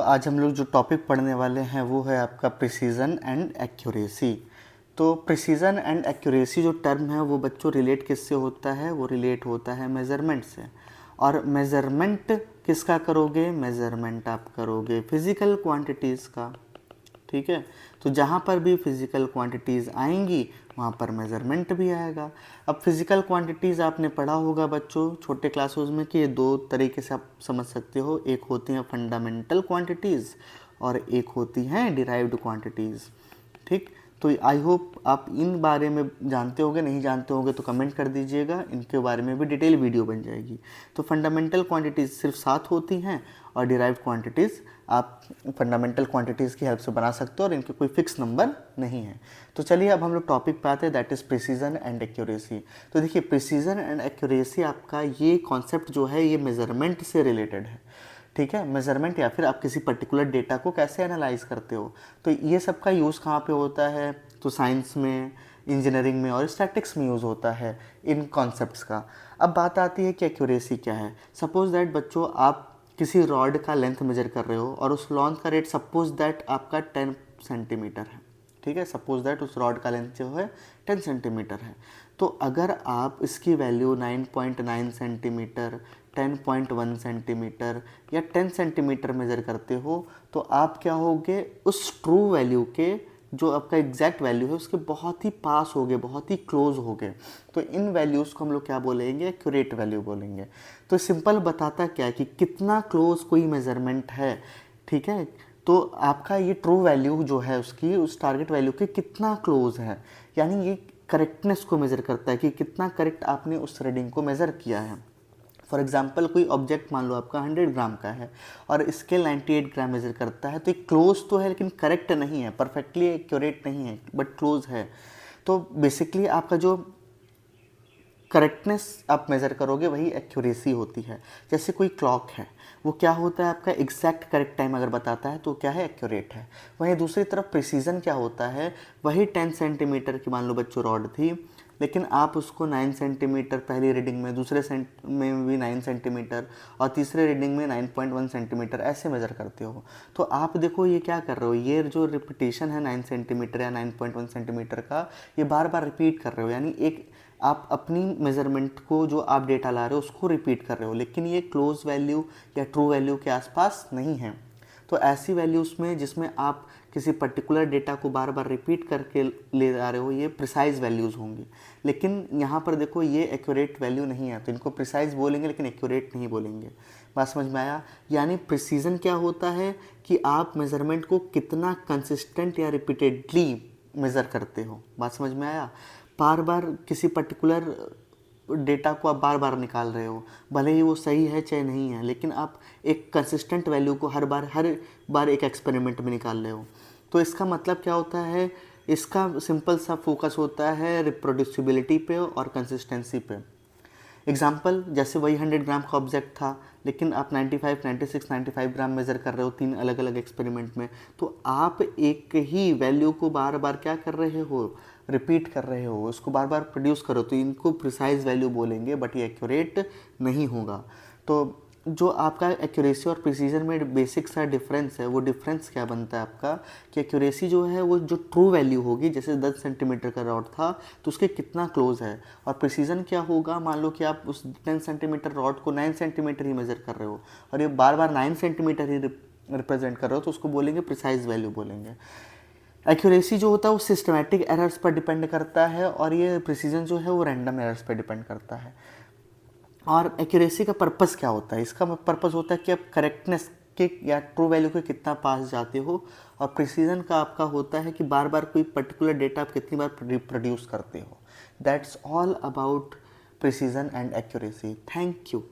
आज हम लोग जो टॉपिक पढ़ने वाले हैं वो है आपका प्रिसीजन एंड एक्यूरेसी। तो प्रिसीजन एंड एक्यूरेसी जो टर्म है वो बच्चों रिलेट किससे होता है? वो रिलेट होता है मेज़रमेंट से। और मेज़रमेंट किसका करोगे? मेज़रमेंट आप करोगे फिज़िकल क्वांटिटीज़ का। ठीक है, तो जहाँ पर भी फिज़िकल क्वांटिटीज़ आएंगी वहाँ पर मेज़रमेंट भी आएगा। अब फिज़िकल क्वांटिटीज़ आपने पढ़ा होगा बच्चों छोटे क्लासेस में कि ये दो तरीके से आप समझ सकते हो, एक होती हैं फंडामेंटल क्वांटिटीज़ और एक होती हैं डिराइव्ड क्वांटिटीज़। ठीक, तो आई होप आप इन बारे में जानते होंगे, नहीं जानते होंगे तो कमेंट कर दीजिएगा, इनके बारे में भी डिटेल वीडियो बन जाएगी। तो फंडामेंटल क्वांटिटीज़ सिर्फ 7 होती हैं और डिराइव्ड क्वांटिटीज़ आप फंडामेंटल क्वांटिटीज़ की हेल्प से बना सकते हो और इनके कोई फिक्स नंबर नहीं है। तो चलिए अब हम लोग टॉपिक पे आते हैं, that is precision and accuracy. तो देखिए प्रिसीजन एंड एक्यूरेसी आपका ये कॉन्सेप्ट जो है ये मेज़रमेंट से रिलेटेड है। ठीक है, मेज़रमेंट या फिर आप किसी पर्टिकुलर डेटा को कैसे एनालाइज करते हो, तो ये सब का यूज़ कहाँ पे होता है? तो साइंस में, इंजीनियरिंग में और स्टैटिक्स में यूज़ होता है इन कॉन्सेप्ट्स का। अब बात आती है कि एक्यूरेसी क्या है। सपोज दैट बच्चों आप किसी रॉड का लेंथ मेजर कर रहे हो और उस लॉन्ग का रेट सपोज दैट आपका 10 सेंटीमीटर है। ठीक है, सपोज दैट उस रॉड का लेंथ जो है 10 सेंटीमीटर है। तो अगर आप इसकी वैल्यू 9.9 सेंटीमीटर, 10.1 सेंटीमीटर या 10 सेंटीमीटर मेज़र करते हो तो आप क्या होगे, उस ट्रू वैल्यू के जो आपका एग्जैक्ट वैल्यू है उसके बहुत ही पास हो गए, बहुत ही क्लोज हो गए। तो इन वैल्यूज़ को हम लोग क्या बोलेंगे? एक्यूरेट वैल्यू बोलेंगे। तो सिंपल बताता क्या है कि कितना क्लोज कोई मेज़रमेंट है। ठीक है, तो आपका ये ट्रू वैल्यू जो है उसकी उस टारगेट वैल्यू के कितना क्लोज है, यानी ये करेक्टनेस को मेज़र करता है कि कितना करेक्ट आपने उस रीडिंग को मेज़र किया है। फॉर एग्जाम्पल कोई ऑब्जेक्ट मान लो आपका 100 ग्राम का है और स्केल 98 ग्राम मेज़र करता है, तो ये क्लोज तो है लेकिन करेक्ट नहीं है, परफेक्टली एक्यूरेट नहीं है, बट क्लोज है। तो बेसिकली आपका जो करेक्टनेस आप मेज़र करोगे वही एक्यूरेसी होती है। जैसे कोई क्लॉक है, वो क्या होता है आपका एग्जैक्ट करेक्ट टाइम अगर बताता है तो क्या है? एक्यूरेट है। वहीं दूसरी तरफ प्रिसीजन क्या होता है, वही 10 सेंटीमीटर की मान लो बच्चों रॉड थी, लेकिन आप उसको 9 सेंटीमीटर पहली रीडिंग में, दूसरे में भी 9 सेंटीमीटर और तीसरे रीडिंग में 9.1 सेंटीमीटर ऐसे मेज़र करते हो। तो आप देखो ये क्या कर रहे हो, ये जो रिपीटेशन है 9 सेंटीमीटर या 9.1 सेंटीमीटर का, ये बार बार रिपीट कर रहे हो, यानी एक आप अपनी मेज़रमेंट को जो आप डेटा ला रहे हो उसको रिपीट कर रहे हो, लेकिन ये क्लोज वैल्यू या ट्रू वैल्यू के आसपास नहीं है। तो ऐसी वैल्यूज़ में जिसमें आप किसी पर्टिकुलर डेटा को बार बार रिपीट करके ले जा रहे हो, ये प्रिसाइज वैल्यूज़ होंगी। लेकिन यहाँ पर देखो ये एक्यूरेट वैल्यू नहीं है, तो इनको प्रिसाइज बोलेंगे लेकिन एक्यूरेट नहीं बोलेंगे। बात समझ में आया? यानी प्रिसीजन क्या होता है कि आप मेज़रमेंट को कितना कंसिस्टेंट या रिपीटेडली मेज़र करते हो। बात समझ में आया? बार बार किसी पर्टिकुलर डेटा को आप बार बार निकाल रहे हो, भले ही वो सही है चाहे नहीं है, लेकिन आप एक कंसिस्टेंट वैल्यू को हर बार एक एक्सपेरिमेंट में निकाल रहे हो। तो इसका मतलब क्या होता है? इसका सिंपल सा फोकस होता है रिप्रोड्यूसिबिलिटी पे और कंसिस्टेंसी पे। एग्जाम्पल, जैसे वही 100 ग्राम का ऑब्जेक्ट था लेकिन आप 95, 96, 95 ग्राम मेज़र कर रहे हो 3 अलग अलग एक्सपेरिमेंट में, तो आप एक ही वैल्यू को बार बार क्या कर रहे हो? रिपीट कर रहे हो, उसको बार बार प्रोड्यूस करो, तो इनको प्रिसाइज वैल्यू बोलेंगे, बट ये एक्यूरेट नहीं होगा। तो जो आपका एक्यूरेसी और प्रिसीजन में बेसिक सा डिफरेंस है, वो डिफरेंस क्या बनता है आपका कि एक्यूरेसी जो है वो जो ट्रू वैल्यू होगी, जैसे 10 सेंटीमीटर का रॉड था तो उसके कितना क्लोज है, और प्रिसीजन क्या होगा, मान लो कि आप उस 10 सेंटीमीटर रॉड को 9 सेंटीमीटर ही मेज़र कर रहे हो और ये बार बार 9 सेंटीमीटर ही रिप्रेजेंट कर रहे हो, तो उसको बोलेंगे प्रिसाइज वैल्यू बोलेंगे। एक्यूरेसी जो होता है वो सिस्टमैटिक एरर्स पर डिपेंड करता है और ये प्रिसीजन जो है वो रैंडम एरर्स पर डिपेंड करता है। और एक्यूरेसी का पर्पस क्या होता है? इसका पर्पस होता है कि आप करेक्टनेस के या ट्रू वैल्यू के कितना पास जाते हो, और प्रिसीजन का आपका होता है कि बार बार कोई पर्टिकुलर डेटा आप कितनी बार रिप्रोड्यूस करते हो। That's all about precision and accuracy. Thank you.